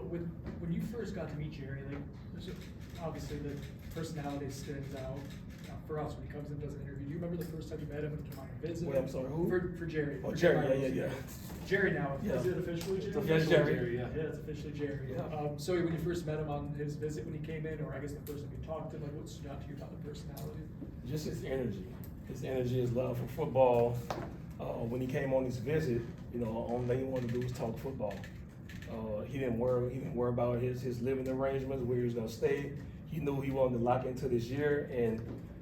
when you first got to meet Jerry, like, obviously the personality stands out. For us, when he comes in and does an interview, do you remember the first time you met him and came on a visit? Wait, I'm sorry, who? For Jerry. Oh, For Jerry, yeah. Jerry now, Yeah. is it officially Jerry? It's officially Jerry. Yeah, it's officially Jerry. Yeah. So when you first met him on his visit when he came in, or I guess the first time you talked to him, like what stood out to you about the personality? Just his energy, his love for football. When he came on his visit, only thing he wanted to do was talk football. He didn't worry about his living arrangements, where he was gonna stay. He knew he wanted to lock into this year, and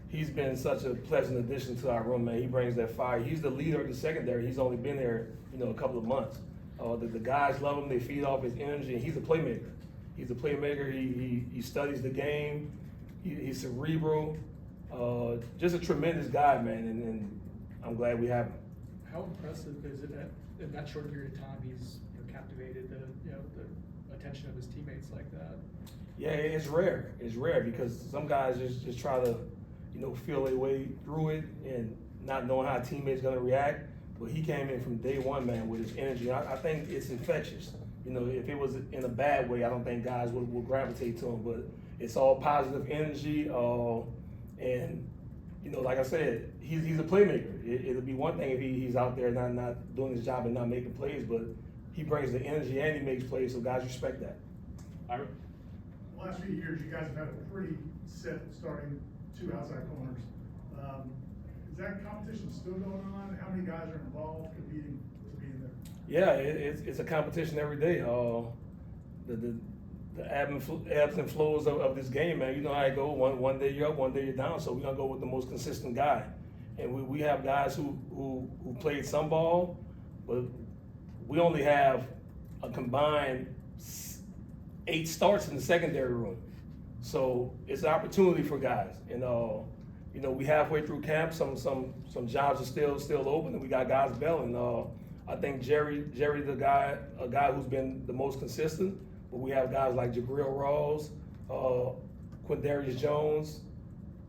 he's been such a pleasant addition to our room, man. He brings that fire. He's the leader of the secondary. He's only been there, a couple of months. The guys love him. They feed off his energy, and he's a playmaker. He's a playmaker. He studies the game. He's cerebral. Just a tremendous guy, man, and I'm glad we have him. How impressive is it that in that short period of time he's captivated the attention of his teammates like that? Yeah, it's rare. It's rare because some guys just try to, feel their way through it and not knowing how a teammate's gonna react. But he came in from day one, man, with his energy. I think it's infectious. If it was in a bad way, I don't think guys would gravitate to him. But it's all positive energy, and like I said, he's a playmaker. It'll be one thing if he's out there not doing his job and not making plays, but he brings the energy and he makes plays, so guys respect that. Ira? The last few years, you guys have had a pretty set starting two outside corners. Is that competition still going on? How many guys are involved competing to be in there? Yeah, it's a competition every day. The ebbs and flows of this game, man. You know how it go. One day you're up, one day you're down. So we're gonna go with the most consistent guy. And we have guys who played some ball, but we only have a combined 8 starts in the secondary room. So it's an opportunity for guys. And we halfway through camp, some jobs are still open, and we got guys bailing. I think Jerry a guy who's been the most consistent. But we have guys like Jabril Rawls, Quindarius Jones,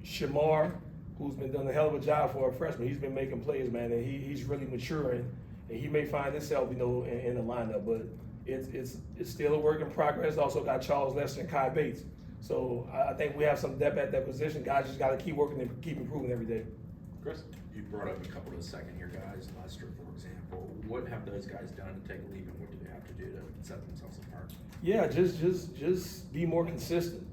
Shamar, who's been doing a hell of a job for a freshman. He's been making plays, man, and he's really maturing. And he may find himself, in the lineup, but it's still a work in progress. Also got Charles Lester and Kai Bates. So I think we have some depth at that position. Guys just got to keep working and keep improving every day. Chris? You brought up a couple of second-year guys, Lester, for example. What have those guys done to take a leap, and what do they have to do to set themselves apart? Yeah, just be more consistent.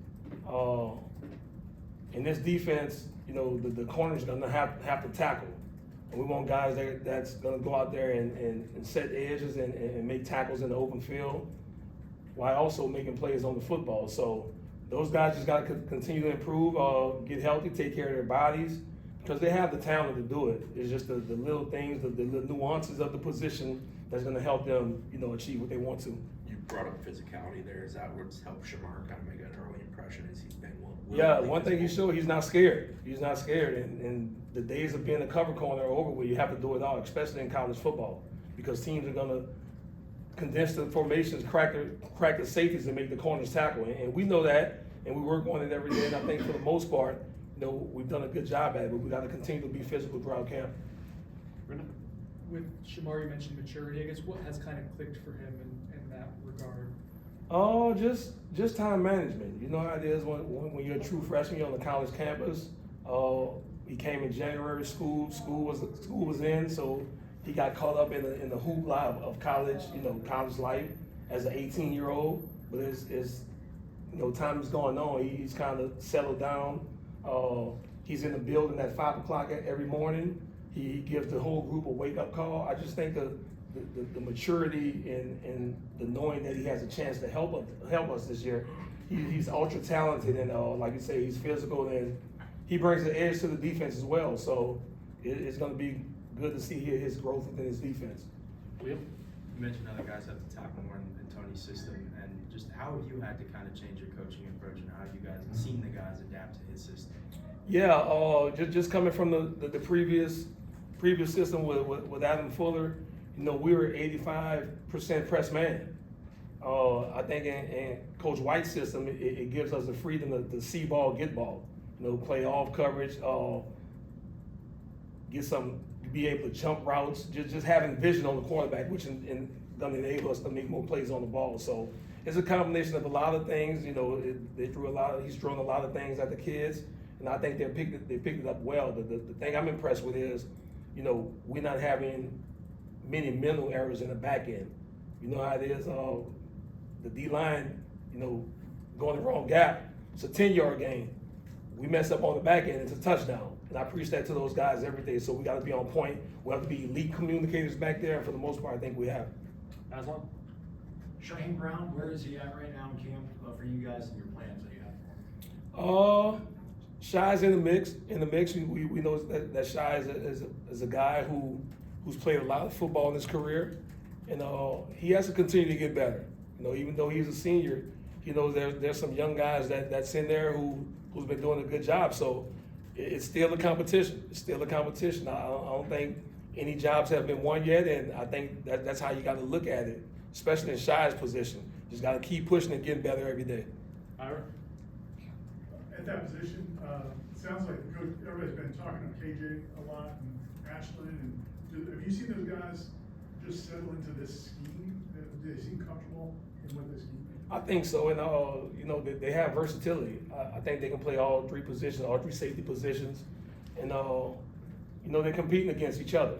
In this defense, the corner's gonna have to tackle. And we want guys that's gonna go out there and set edges and make tackles in the open field while also making plays on the football. So those guys just gotta continue to improve, get healthy, take care of their bodies, because they have the talent to do it. It's just the little things, the nuances of the position that's gonna help them, achieve what they want to. You brought up physicality there. Is that what's helped Shamar kind of make an early impression as he's been Yeah, one thing he showed, he's not scared. He's not scared, and the days of being a cover corner are over where you have to do it all, especially in college football, because teams are gonna condense the formations, crack the safeties, and make the corners tackle. And we know that, and we work on it every day. And I think for the most part, we've done a good job at it, but we got to continue to be physical throughout camp. Brendan? With Shamar, you mentioned maturity. I guess what has kind of clicked for him in that regard? Oh, just time management. You know how it is when you're a true freshman, you're on the college campus. He came in January. School was in, so he got caught up in the hoopla of college, college life as an 18-year-old. But it's time is going on. He's kind of settled down. He's in the building at 5 o'clock every morning. He gives the whole group a wake-up call. I just think the maturity and the knowing that he has a chance to help us this year. He's ultra talented, and like you say, he's physical, and he brings the edge to the defense as well. So it's going to be good to see his growth within his defense. William? You mentioned other guys have to tackle more in Tony's system, and just how have you had to kind of change your coaching approach, and how have you guys seen the guys adapt to his system? Yeah, just coming from the previous system with Adam Fuller, we were 85% press man. I think in Coach White's system, it gives us the freedom to see ball, get ball, play off coverage, be able to jump routes, just having vision on the quarterback, which in gonna enable us to make more plays on the ball. So it's a combination of a lot of things. You know, he's thrown a lot of things at the kids, and I think they picked it up well. The thing I'm impressed with is, you know, we're not having many mental errors in the back end. You know how it is, the D-line, you know, going the wrong gap. It's a 10-yard gain. We mess up on the back end, it's a touchdown. And I preach that to those guys every day, so we gotta be on point. We have to be elite communicators back there, and for the most part, I think we have. Aslan? Shane Brown, where is he at right now in camp for you guys and your plans that you have for him? Shy's in the mix. We know that Shy is a guy who's played a lot of football in his career, and he has to continue to get better. You know, even though he's a senior, he knows there's some young guys that's in there who's been doing a good job. So it's still a competition. I don't think any jobs have been won yet, and I think that's how you got to look at it, especially in Shy's position. Just got to keep pushing and getting better every day. Ira? At that position, it sounds like the coach, everybody's been talking to KJ a lot and Ashlyn, and have you seen those guys just settle into this scheme? Do they seem comfortable in what this scheme is? I think so, and you know, they have versatility. I think they can play all three positions, all three safety positions, and you know, they're competing against each other.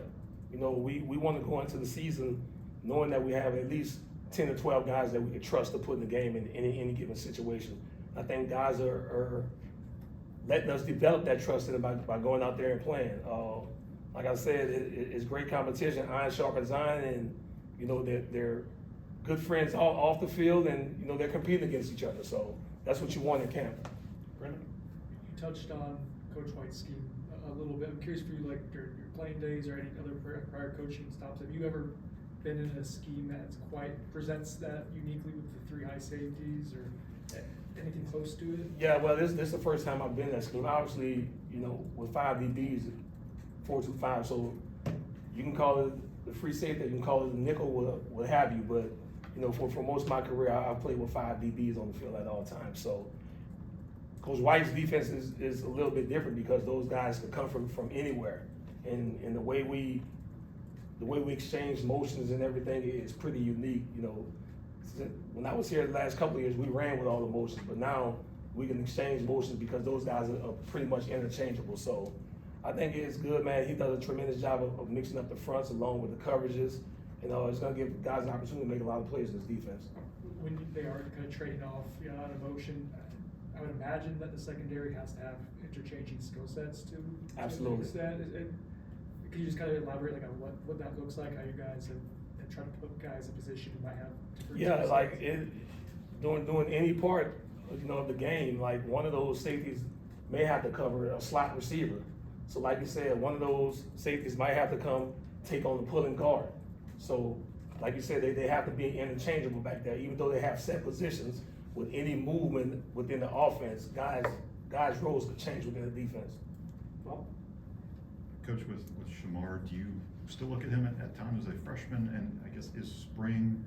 You know, we want to go into the season knowing that we have at least 10 or 12 guys that we can trust to put in the game in any given situation. I think guys are letting us develop that trust in them by going out there and playing. Like I said, it's great competition, iron sharpens iron, and you know, they're good friends off the field, and you know, they're competing against each other. So that's what you want in camp. Brendan? You touched on Coach White's scheme a little bit. I'm curious for you, like during your playing days or any other prior coaching stops, have you ever been in a scheme that's presents that uniquely with the three high safeties or anything close to it? Yeah, well, this is the first time I've been in that scheme. Obviously, you know, with 5 DBs, 4-2-5, so you can call it the free safety, you can call it the nickel, what have you, but you know, for most of my career, I've played with 5 DBs on the field at all times. So Coach White's defense is a little bit different because those guys can come from anywhere, and the way we exchange motions and everything is pretty unique. You know, when I was here the last couple of years, we ran with all the motions, but now we can exchange motions because those guys are pretty much interchangeable. So I think it's good, man. He does a tremendous job of mixing up the fronts along with the coverages. You know, it's going to give guys an opportunity to make a lot of plays in this defense. When they are kind of trading off out of motion, I would imagine that the secondary has to have interchanging skill sets too. Absolutely. Could you just kind of elaborate like on what that looks like, how you guys have tried to put guys in position who might have different Yeah, skill like sets? doing any part, you know, of the game, like one of those safeties may have to cover a slot receiver. So like you said, one of those safeties might have to come take on the pulling guard. So like you said, they have to be interchangeable back there, even though they have set positions. With any movement within the offense, guys' roles could change within the defense. Well, Coach, with Shamar, do you still look at him at times as a freshman? And I guess is spring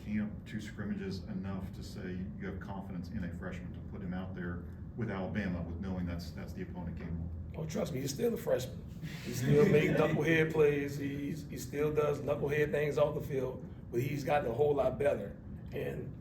camp 2 scrimmages enough to say you have confidence in a freshman to put him out there with Alabama, with knowing that's the opponent game? Oh, trust me, he's still a freshman. He still makes knucklehead plays. He still does knucklehead things off the field, but he's gotten a whole lot better. And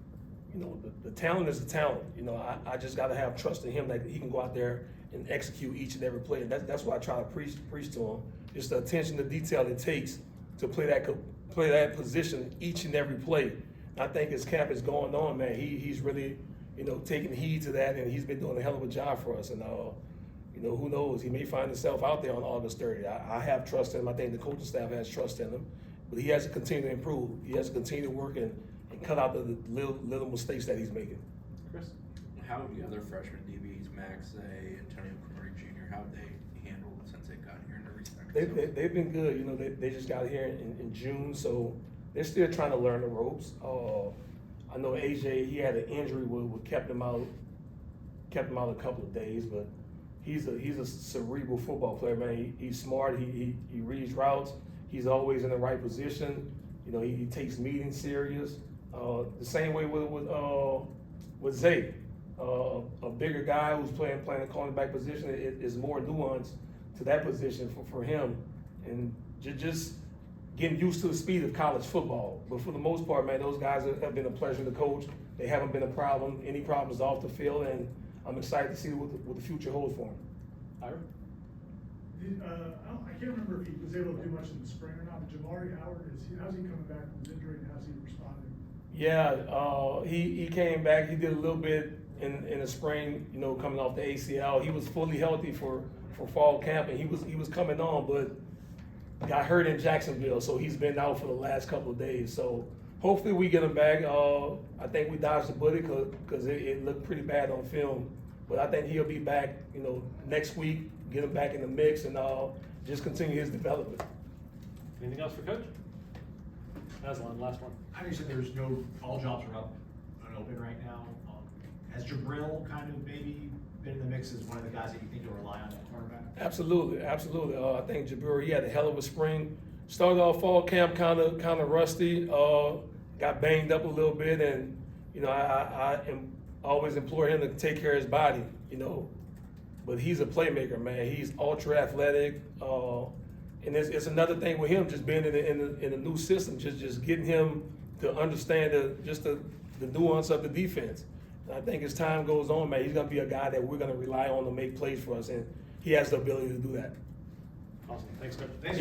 you know, the talent is the talent. You know, I just got to have trust in him that he can go out there and execute each and every play. And that's what I try to preach to him. Just the attention to detail it takes to play that position each and every play. And I think as camp is going on, man, he's really, you know, taking heed to that, and he's been doing a hell of a job for us. And you know, who knows? He may find himself out there on August 30. I have trust in him. I think the coaching staff has trust in him, but he has to continue to improve. He has to continue to work and cut out the little mistakes that he's making. Chris? How have the other freshman DBs, Max, Antonio Cromartie Jr., how have they handled since they got here in the respect? They've been good. You know, they just got here in June, so they're still trying to learn the ropes. I know AJ, he had an injury what kept him out a couple of days, but he's a cerebral football player, man. He's smart. He reads routes. He's always in the right position. You know, he takes meetings serious. The same way with Zay, a bigger guy who's playing a cornerback position. It is more nuance to that position for him, and just getting used to the speed of college football. But for the most part, man, those guys have been a pleasure to coach. They haven't been a problem, any problems off the field, and I'm excited to see what the future holds for them. Ira? I can't remember if he was able to do much in the spring or not, but Jamari Howard, how's he coming back from his injury and how's he responding? Yeah, he came back. He did a little bit in the spring, you know, coming off the ACL. He was fully healthy for fall camp, and he was coming on, but got hurt in Jacksonville, so he's been out for the last couple of days. So hopefully we get him back. I think we dodged the bullet because it looked pretty bad on film, but I think he'll be back, you know, next week. Get him back in the mix and just continue his development. Anything else for Coach? Aslan, last one. I know you said there's no, all jobs are up and open right now. Has Jabril kind of maybe been in the mix as one of the guys that you think you'll rely on at cornerback? Absolutely. I think Jabir, he had a hell of a spring. Started off fall camp kind of rusty. Got banged up a little bit, and you know I always implore him to take care of his body. You know, but he's a playmaker, man. He's ultra athletic, and it's another thing with him just being in a new system, just getting him to understand the nuance of the defense. And I think as time goes on, man, he's gonna be a guy that we're gonna rely on to make plays for us, and he has the ability to do that. Awesome. Thanks, Coach. Thanks.